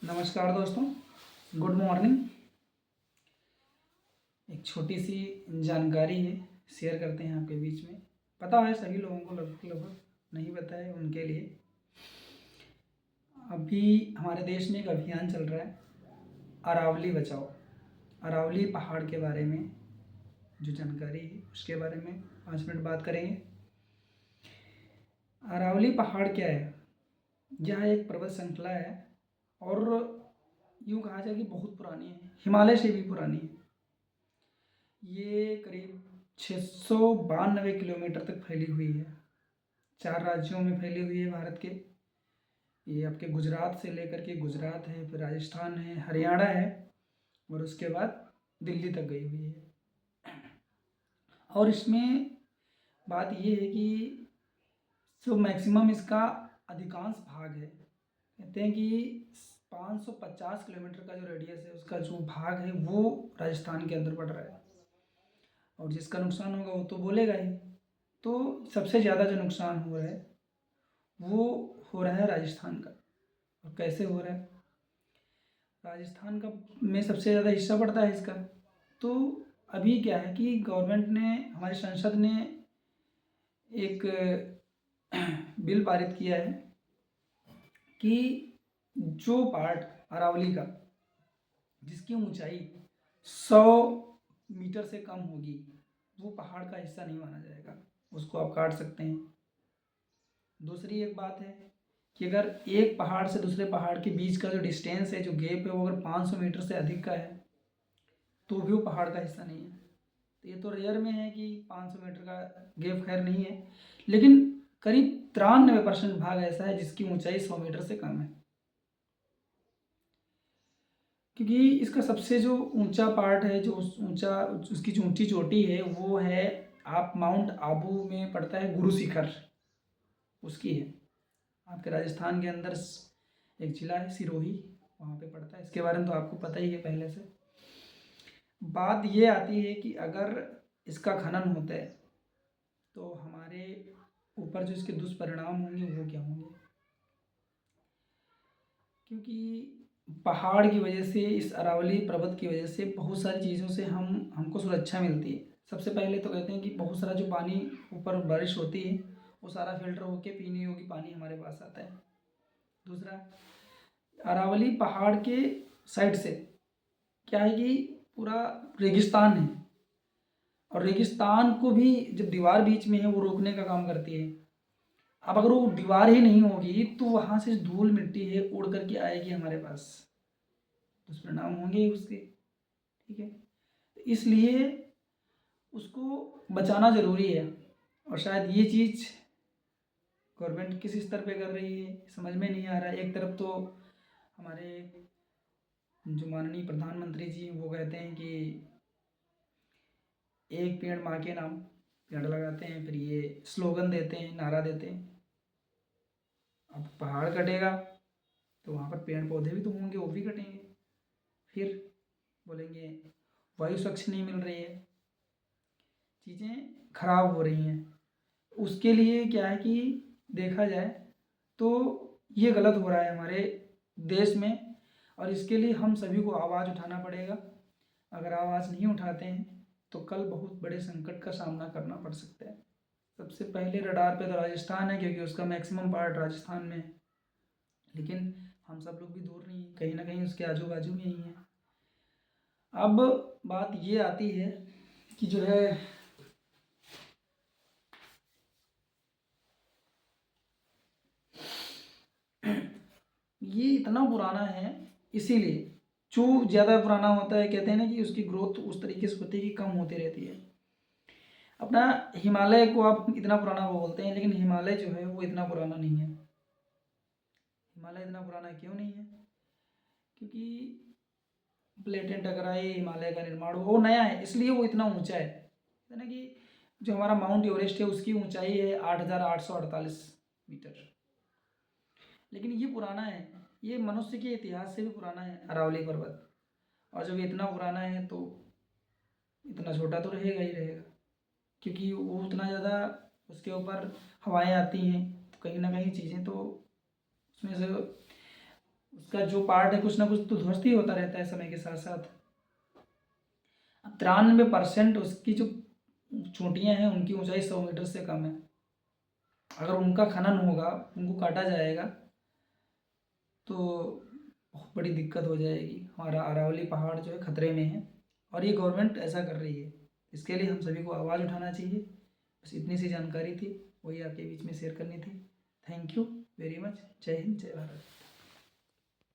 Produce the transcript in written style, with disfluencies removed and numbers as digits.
नमस्कार दोस्तों, good morning. एक छोटी सी जानकारी है, शेयर करते हैं आपके बीच में। पता है सभी लोगों को, लगभग नहीं पता है उनके लिए। अभी हमारे देश में एक अभियान चल रहा है, अरावली बचाओ। अरावली पहाड़ के बारे में जो जानकारी है उसके बारे में 5 मिनट बात करेंगे। अरावली पहाड़ क्या है? यह एक पर्वत श्रृंखला है और यूँ कहा जाए कि बहुत पुरानी है, हिमालय से भी पुरानी है। ये करीब 692 किलोमीटर तक फैली हुई है। 4 राज्यों में फैली हुई है भारत के। ये आपके गुजरात से लेकर के, गुजरात है, फिर राजस्थान है, हरियाणा है और उसके बाद दिल्ली तक गई हुई है। और इसमें बात ये है कि जो मैक्सिमम इसका अधिकांश भाग है, कहते हैं कि 550 किलोमीटर का जो रेडियस है उसका जो भाग है वो राजस्थान के अंदर पड़ रहा है। और जिसका नुकसान होगा वो तो बोलेगा ही। तो सबसे ज़्यादा जो नुकसान हो रहा है वो हो रहा है राजस्थान का। और कैसे हो रहा है? राजस्थान का में सबसे ज़्यादा हिस्सा पड़ता है इसका। तो अभी क्या है कि गवर्नमेंट ने, हमारी संसद ने एक बिल पारित किया है कि जो पार्ट अरावली का जिसकी ऊंचाई 100 मीटर से कम होगी वो पहाड़ का हिस्सा नहीं माना जाएगा, उसको आप काट सकते हैं। दूसरी एक बात है कि अगर एक पहाड़ से दूसरे पहाड़ के बीच का जो डिस्टेंस है, जो गैप है, वो अगर 500 मीटर से अधिक का है तो भी वो पहाड़ का हिस्सा नहीं है। तो ये तो रेयर में है कि 500 मीटर का गैप, खैर नहीं है, लेकिन करीब 93% भाग ऐसा है जिसकी ऊंचाई 100 मीटर से कम है। क्योंकि इसका सबसे जो ऊंचा पार्ट है, जो ऊंचा, उसकी जो ऊंची चोटी है वो है, आप माउंट आबू में पड़ता है गुरु शिखर, उसकी है। आपके राजस्थान के अंदर एक जिला है सिरोही, वहाँ पे पड़ता है। इसके बारे में तो आपको पता ही है पहले से। बात ये आती है कि अगर इसका खनन होता है तो हमारे ऊपर जो इसके दुष्परिणाम होंगे वो क्या होंगे? क्योंकि पहाड़ की वजह से, इस अरावली पर्वत की वजह से बहुत सारी चीज़ों से हमको सुरक्षा मिलती है। सबसे पहले तो कहते हैं कि बहुत सारा जो पानी ऊपर बारिश होती है वो सारा फिल्टर होके पीने योग्य पानी हमारे पास आता है। दूसरा, अरावली पहाड़ के साइड से क्या है कि पूरा रेगिस्तान है, और रेगिस्तान को भी जब दीवार बीच में है वो रोकने का काम करती है। अब अगर वो दीवार ही नहीं होगी तो वहाँ से धूल मिट्टी है उड़ करके आएगी हमारे पास, दुष्परिणाम होंगे ही उसके। ठीक है, तो इसलिए उसको बचाना ज़रूरी है। और शायद ये चीज़ गवर्नमेंट किस स्तर पे कर रही है समझ में नहीं आ रहा है। एक तरफ तो हमारे जो माननीय प्रधानमंत्री जी वो कहते हैं कि एक पेड़ माँ के नाम, पेड़ लगाते हैं, फिर ये स्लोगन देते हैं, नारा देते हैं। अब पहाड़ कटेगा तो वहाँ पर पेड़ पौधे भी तो होंगे, वो भी कटेंगे। फिर बोलेंगे वायु स्वच्छ नहीं मिल रही है, चीज़ें खराब हो रही हैं। उसके लिए क्या है कि देखा जाए तो ये गलत हो रहा है हमारे देश में, और इसके लिए हम सभी को आवाज़ उठाना पड़ेगा। अगर आवाज़ नहीं उठाते हैं तो कल बहुत बड़े संकट का सामना करना पड़ सकता है। सबसे पहले रडार पे तो राजस्थान है, क्योंकि उसका मैक्सिमम पार्ट राजस्थान में है, लेकिन हम सब लोग भी दूर नहीं हैं, कहीं ना कहीं उसके आजू बाजू में ही हैं। अब बात ये आती है कि जो है ये इतना पुराना है, इसीलिए जो ज़्यादा पुराना होता है कहते हैं ना कि उसकी ग्रोथ उस तरीके से होती है कि कम होती रहती है। अपना हिमालय को आप इतना पुराना बोलते हैं, लेकिन हिमालय जो है वो इतना पुराना नहीं है। हिमालय इतना पुराना क्यों नहीं है? क्योंकि प्लेटें टकराई, हिमालय का निर्माण हुआ, वो नया है इसलिए वो इतना ऊंचा है ना। कि जो हमारा माउंट एवरेस्ट है उसकी ऊंचाई है 8,848 मीटर, लेकिन ये पुराना है। ये मनुष्य के इतिहास से भी पुराना है अरावली पर्वत। और जब ये इतना पुराना है तो इतना छोटा तो रहेगा ही रहेगा, क्योंकि वो उतना ज़्यादा उसके ऊपर हवाएं आती हैं तो कहीं ना कहीं चीज़ें तो उसमें से उसका जो पार्ट है कुछ ना कुछ तो ध्वस्त ही होता रहता है समय के साथ साथ। अब 93% उसकी जो चोटियाँ हैं उनकी ऊंचाई 100 मीटर से कम है। अगर उनका खनन होगा, उनको काटा जाएगा तो बहुत बड़ी दिक्कत हो जाएगी। हमारा अरावली पहाड़ जो है खतरे में है और ये गवर्नमेंट ऐसा कर रही है। इसके लिए हम सभी को आवाज़ उठाना चाहिए। बस इतनी सी जानकारी थी, वही आपके बीच में शेयर करनी थी। Thank you very much. जय हिंद, जय भारत।